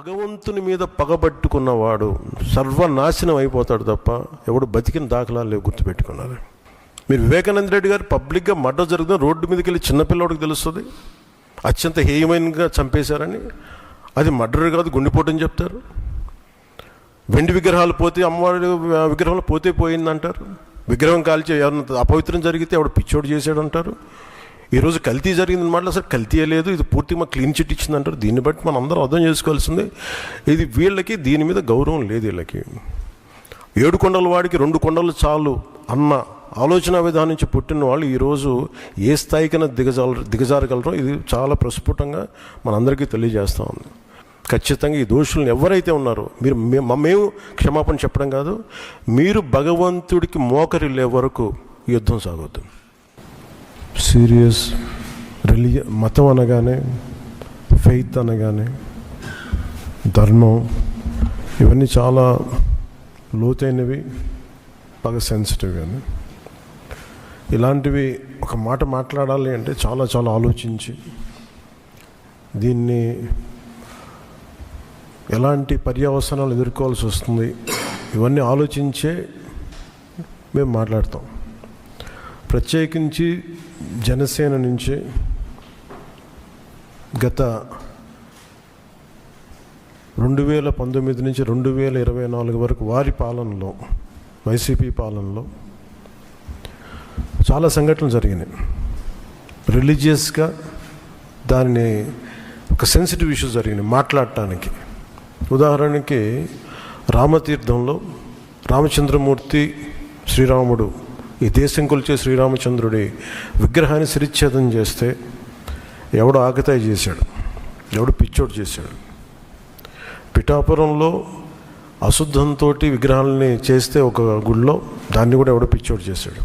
భగవంతుని మీద పగబట్టుకున్నవాడు సర్వనాశనం అయిపోతాడు తప్ప ఎవడు బతికిన దాఖలాలు లేవు, గుర్తుపెట్టుకున్నారు. మీరు వివేకానంద రెడ్డి గారు పబ్లిక్గా మర్డర్ జరుగుతుంది, రోడ్డు మీదకి వెళ్ళి చిన్నపిల్లవాడికి తెలుస్తుంది అత్యంత హేయమైనగా చంపేశారని. అది మర్డర్ కాదు, గుండెపోటని చెప్తారు. వెండి విగ్రహాలు పోతే, అమ్మవారి విగ్రహాలు పోతే పోయిందంటారు. విగ్రహం కాల్చి ఎవరిన అపవిత్రం జరిగితే ఎవడు పిచ్చోడు చేశాడు అంటారు. ఈరోజు కల్తీ జరిగింది మాట, అసలు కల్తీ లేదు, ఇది పూర్తిగా క్లీన్ చిట్ ఇచ్చింది అంటారు. దీన్ని బట్టి మనం అందరం అర్థం చేసుకోవాల్సింది, ఇది వీళ్ళకి దీని మీద గౌరవం లేదు. వీళ్ళకి 7 కొండల వాడికి 2 కొండలు చాలు అన్న ఆలోచన విధానం నుంచి పుట్టిన వాళ్ళు ఈరోజు ఏ స్థాయికైనా దిగజారగలరో ఇది చాలా ప్రస్ఫుటంగా మనందరికీ తెలియజేస్తూ ఉంది. ఖచ్చితంగా ఈ దోషులను ఎవరైతే ఉన్నారో మేము క్షమాపణ చెప్పడం కాదు, మీరు భగవంతుడికి మోకరిల్లే వరకు యుద్ధం సాగొద్దు. సీరియస్ మతం అనగానే, ఫెయిత్ అనగానే, ధర్మం, ఇవన్నీ చాలా లోతైనవి, బాగా సెన్సిటివ్. కానీ ఇలాంటివి ఒక మాట మాట్లాడాలి అంటే చాలా చాలా ఆలోచించి దీన్ని ఎలాంటి పర్యవసనాలు ఎదుర్కోవాల్సి వస్తుంది ఇవన్నీ ఆలోచించే మేము మాట్లాడతాం. ప్రత్యేకించి జనసేన నుంచి గత 2019 నుంచి 2024 వరకు వారి పాలనలో, వైసీపీ పాలనలో చాలా సంఘటనలు జరిగినాయి. రిలీజియస్గా దాన్ని ఒక సెన్సిటివ్ ఇష్యూస్ జరిగినాయి మాట్లాడటానికి. ఉదాహరణకి రామతీర్థంలో రామచంద్రమూర్తి శ్రీరాముడు ఈ దేశం కొలిచే శ్రీరామచంద్రుడి విగ్రహాన్ని శిరిచ్ఛేదం చేస్తే ఎవడు ఆకతాయి చేశాడు, ఎవడు పిచ్చోడు చేశాడు. పిఠాపురంలో అశుద్ధంతో విగ్రహాలని చేస్తే ఒక గుడిలో దాన్ని కూడా ఎవడో పిచ్చోడు చేశాడు.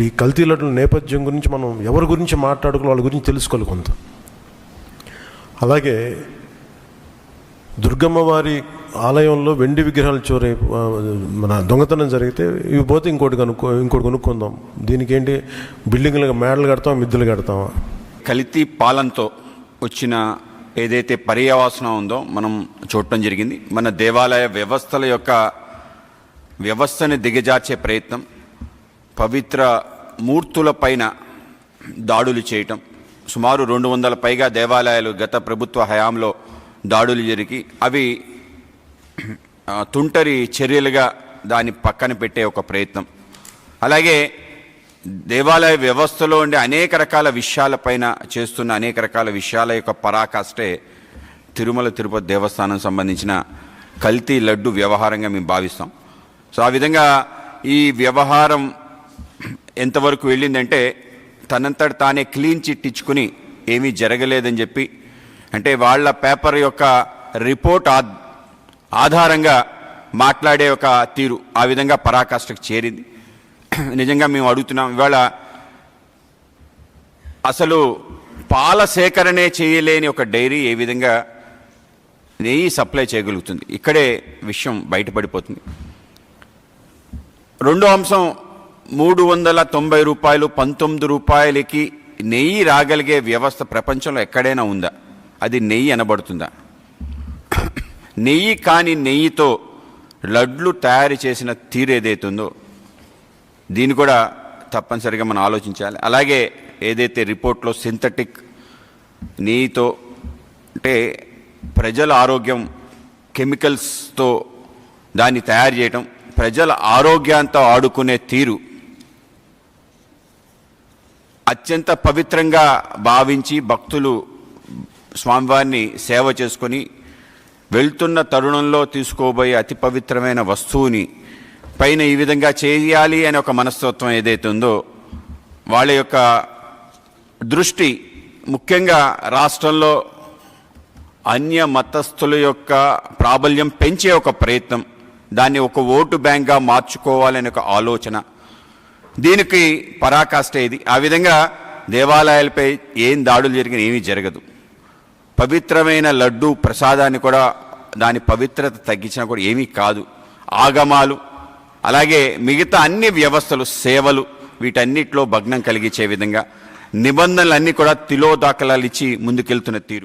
ఈ కల్తీల నేపథ్యం గురించి మనం ఎవరి గురించి మాట్లాడుకోవాలి, వాళ్ళ గురించి తెలుసుకోవాలి కొంత. అలాగే దుర్గమ్మ వారి ఆలయంలో వెండి విగ్రహాలు మన దొంగతనం జరిగితే ఇవి పోతే ఇంకోటి కొనుక్కుందాం. దీనికి ఏంటి, బిల్డింగ్లు మేడలు కడతాం, మిద్దెలు కడతామా? కల్తీ పాలనతో వచ్చిన ఏదైతే పర్యవసనం ఉందో మనం చూడటం జరిగింది. మన దేవాలయ వ్యవస్థల యొక్క వ్యవస్థని దిగజార్చే ప్రయత్నం, పవిత్ర మూర్తుల పైన దాడులు చేయటం. సుమారు 200 పైగా దేవాలయాలు గత ప్రభుత్వ హయాంలో దాడులు జరిగి అవి తుంటరి చర్యలుగా దాన్ని పక్కన పెట్టే ఒక ప్రయత్నం. అలాగే దేవాలయ వ్యవస్థలో ఉండే అనేక రకాల విషయాలపైన చేస్తున్న అనేక రకాల విషయాల యొక్క పరాకాష్టే తిరుమల తిరుపతి దేవస్థానం సంబంధించిన కల్తీ లడ్డు వ్యవహారంగా మేము భావిస్తాం. సో ఆ విధంగా ఈ వ్యవహారం ఎంతవరకు వెళ్ళిందంటే తనంతట తానే క్లీన్ చిట్ ఇచ్చుకుని ఏమీ జరగలేదని చెప్పి, అంటే వాళ్ళ పేపర్ యొక్క రిపోర్ట్ ఆధారంగా మాట్లాడే ఒక తీరు ఆ విధంగా పరాకాష్ఠకు చేరింది. నిజంగా మేము అడుగుతున్నాం, ఇవాళ అసలు పాల సేకరణే చేయలేని ఒక డైరీ ఏ విధంగా నెయ్యి సప్లై చేయగలుగుతుంది? ఇక్కడే విషయం బయటపడిపోతుంది. రెండో అంశం, 390 రూపాయలు 19 రూపాయలకి నెయ్యి రాగలిగే వ్యవస్థ ప్రపంచంలో ఎక్కడైనా ఉందా? అది నెయ్యి అనబడుతుందా? నెయ్యి కాని నెయ్యితో లడ్లు తయారు చేసిన తీరు ఏదైతుందో దీన్ని కూడా తప్పనిసరిగా మనం ఆలోచించాలి. అలాగే ఏదైతే రిపోర్ట్లో సింథటిక్ నెయ్యితో, అంటే ప్రజల ఆరోగ్యం, కెమికల్స్తో దాన్ని తయారు చేయటం, ప్రజల ఆరోగ్యంతో ఆడుకునే తీరు, అత్యంత పవిత్రంగా భావించి భక్తులు స్వామివారిని సేవ చేసుకొని వెళ్తున్న తరుణంలో తీసుకోబోయే అతి పవిత్రమైన వస్తువుని పైన ఈ విధంగా చేయాలి అనే ఒక మనస్తత్వం ఏదైతే ఉందో వాళ్ళ యొక్క దృష్టి ముఖ్యంగా రాష్ట్రంలో అన్య మతస్థుల యొక్క ప్రాబల్యం పెంచే ఒక ప్రయత్నం, దాన్ని ఒక ఓటు బ్యాంక్గా మార్చుకోవాలనే ఒక ఆలోచన, దీనికి పరాకాష్ఠ ఇది. ఆ విధంగా దేవాలయాలపై ఏం దాడులు జరిగినా ఏమీ జరగదు. పవిత్రమైన లడ్డు ప్రసాదాన్ని కూడా దాని పవిత్రత తగ్గించినా కూడా ఏమీ కాదు. ఆగమాలు అలాగే మిగతా అన్ని వ్యవస్థలు, సేవలు, వీటన్నిటిలో భగ్నం కలిగించే విధంగా నిబంధనలన్నీ కూడా తిలోదాఖలాలు ఇచ్చి ముందుకెళ్తున్న తీరు.